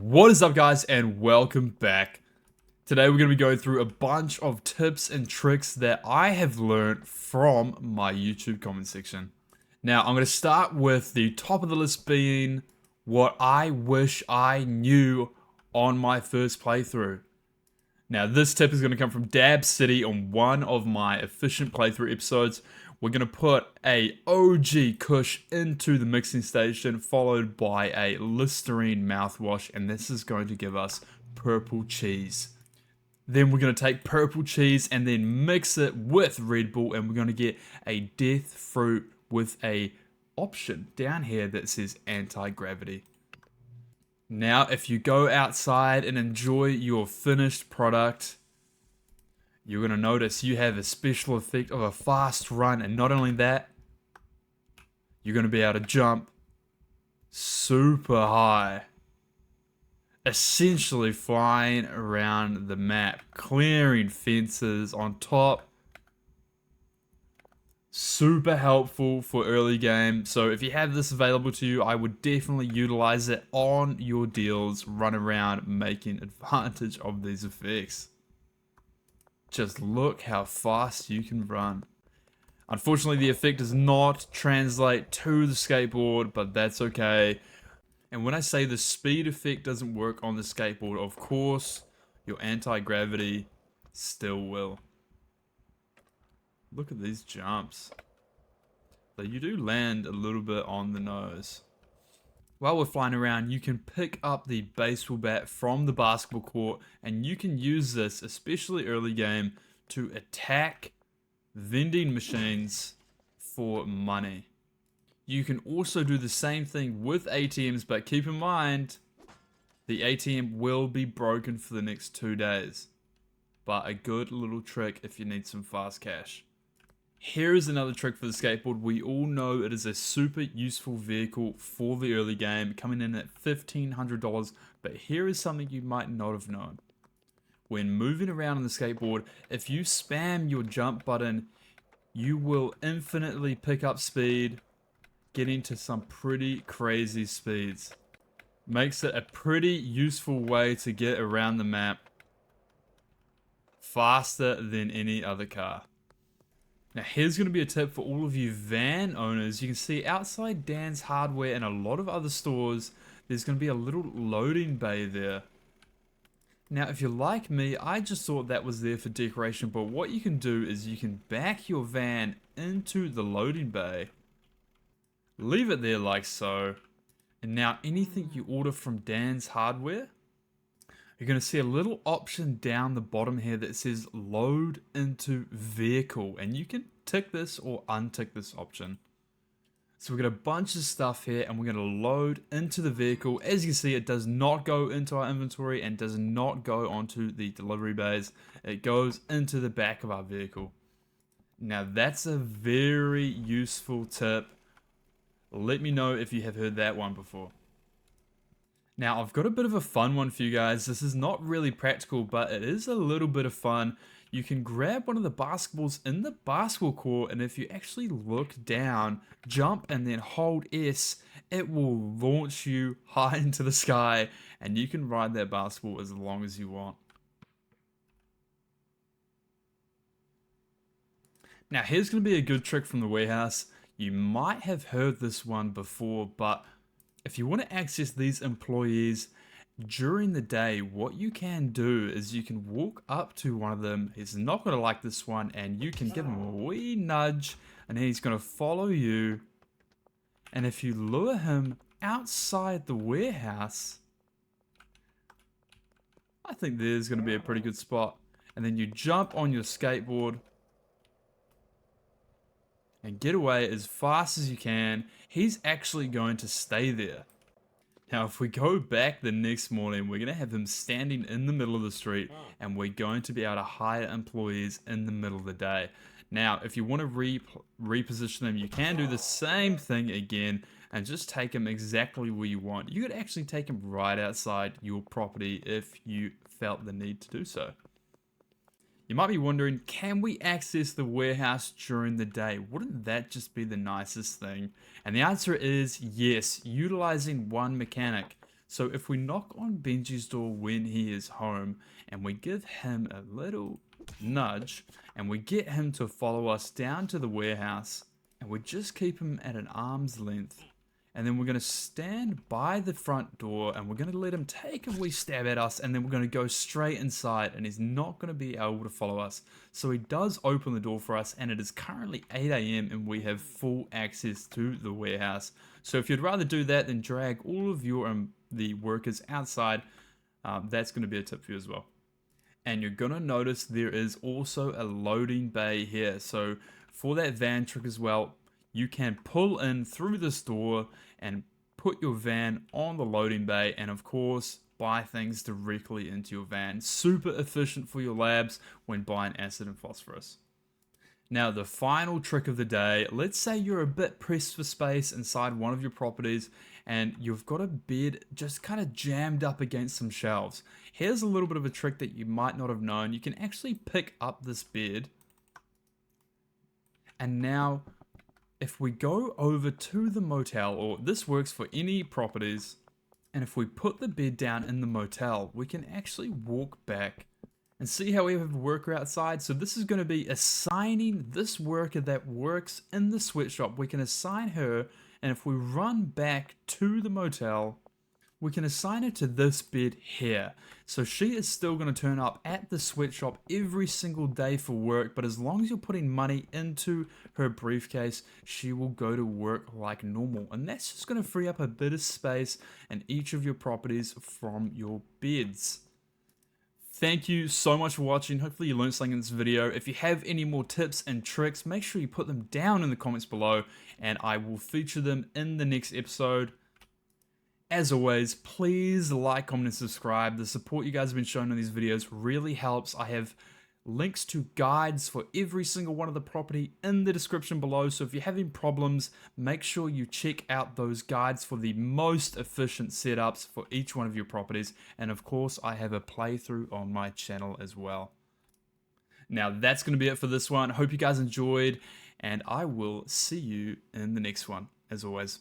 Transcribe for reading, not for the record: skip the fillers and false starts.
What is up, guys, and welcome back. Today we're going to be going through a bunch of tips and tricks that I have learned from my YouTube comment section. Now, I'm going to start with the top of the list being what I wish I knew on my first playthrough. Now, this tip is going to come from Dab City on one of my efficient playthrough episodes. We're going to put a OG Kush into the mixing station, followed by a Listerine mouthwash, and this is going to give us purple cheese. Then we're going to take purple cheese and then mix it with Red Bull, and we're going to get a death fruit with a option down here that says anti-gravity. Now, if you go outside and enjoy your finished product, you're going to notice you have a special effect of a fast run, and not only that, you're going to be able to jump super high, essentially flying around the map, clearing fences on top. Super helpful for early game. So if you have this available to you, I would definitely utilize it on your deals. Run around making advantage of these effects. Just look how fast you can run. Unfortunately, the effect does not translate to the skateboard, but that's okay. And when I say the speed effect doesn't work on the skateboard, of course, your anti-gravity still will. Look at these jumps. But you do land a little bit on the nose. While we're flying around, you can pick up the baseball bat from the basketball court, and you can use this, especially early game, to attack vending machines for money. You can also do the same thing with ATMs, but keep in mind, the ATM will be broken for the next 2 days. But a good little trick if you need some fast cash. Here is another trick for the skateboard. We all know it is a super useful vehicle for the early game, coming in at $1,500, but here is something you might not have known. When moving around on the skateboard, if you spam your jump button, you will infinitely pick up speed, getting to some pretty crazy speeds. Makes it a pretty useful way to get around the map faster than any other car. Now, here's going to be a tip for all of you van owners. You can see outside Dan's Hardware and a lot of other stores, there's going to be a little loading bay there. Now, if you're like me, I just thought that was there for decoration, but what you can do is you can back your van into the loading bay, leave it there like so, and now anything you order from Dan's Hardware, you're going to see a little option down the bottom here that says load into vehicle, and you can tick this or untick this option. So we've got a bunch of stuff here, and we're going to load into the vehicle. As you can see, it does not go into our inventory and does not go onto the delivery bays. It goes into the back of our vehicle. Now that's a very useful tip. Let me know if you have heard that one before. Now, I've got a bit of a fun one for you guys. This is not really practical, but it is a little bit of fun. You can grab one of the basketballs in the basketball court, and if you actually look down, jump, and then hold S, it will launch you high into the sky, and you can ride that basketball as long as you want. Now, here's going to be a good trick from the warehouse. You might have heard this one before, but if you want to access these employees during the day, what you can do is you can walk up to one of them. He's not going to like this one, and you can give him a wee nudge, and he's going to follow you. And if you lure him outside the warehouse, I think there's going to be a pretty good spot. And then you jump on your skateboard and get away as fast as you can. He's actually going to stay there. Now, if we go back the next morning, we're going to have him standing in the middle of the street, and we're going to be able to hire employees in the middle of the day. Now, if you want to reposition them, you can do the same thing again and just take them exactly where you want. You could actually take them right outside your property if you felt the need to do so. You might be wondering, can we access the warehouse during the day? Wouldn't that just be the nicest thing? And the answer is yes, utilizing one mechanic. So if we knock on Benji's door when he is home and we give him a little nudge and we get him to follow us down to the warehouse and we just keep him at an arm's length, and then we're going to stand by the front door and we're going to let him take a wee stab at us, and then we're going to go straight inside and he's not going to be able to follow us. So he does open the door for us, and it is currently 8 AM and we have full access to the warehouse. So if you'd rather do that than drag all of your the workers outside, that's going to be a tip for you as well. And you're going to notice there is also a loading bay here. So for that van trick as well, you can pull in through this door and put your van on the loading bay, and of course buy things directly into your van. Super efficient for your labs when buying acid and phosphorus. Now the final trick of the day, let's say you're a bit pressed for space inside one of your properties and you've got a bed just kind of jammed up against some shelves. Here's a little bit of a trick that you might not have known. You can actually pick up this bed, and now if we go over to the motel, or this works for any properties, and if we put the bed down in the motel, we can actually walk back and see how we have a worker outside. So this is going to be assigning this worker that works in the sweatshop. We can assign her, and if we run back to the motel, we can assign her to this bed here. So she is still going to turn up at the sweatshop every single day for work, but as long as you're putting money into her briefcase, she will go to work like normal. And that's just going to free up a bit of space in each of your properties from your beds. Thank you so much for watching. Hopefully you learned something in this video. If you have any more tips and tricks, make sure you put them down in the comments below and I will feature them in the next episode. As always, please like, comment, and subscribe. The support you guys have been showing on these videos really helps. I have links to guides for every single one of the property in the description below. So if you're having problems, make sure you check out those guides for the most efficient setups for each one of your properties. And of course, I have a playthrough on my channel as well. Now that's going to be it for this one. I hope you guys enjoyed, and I will see you in the next one, as always.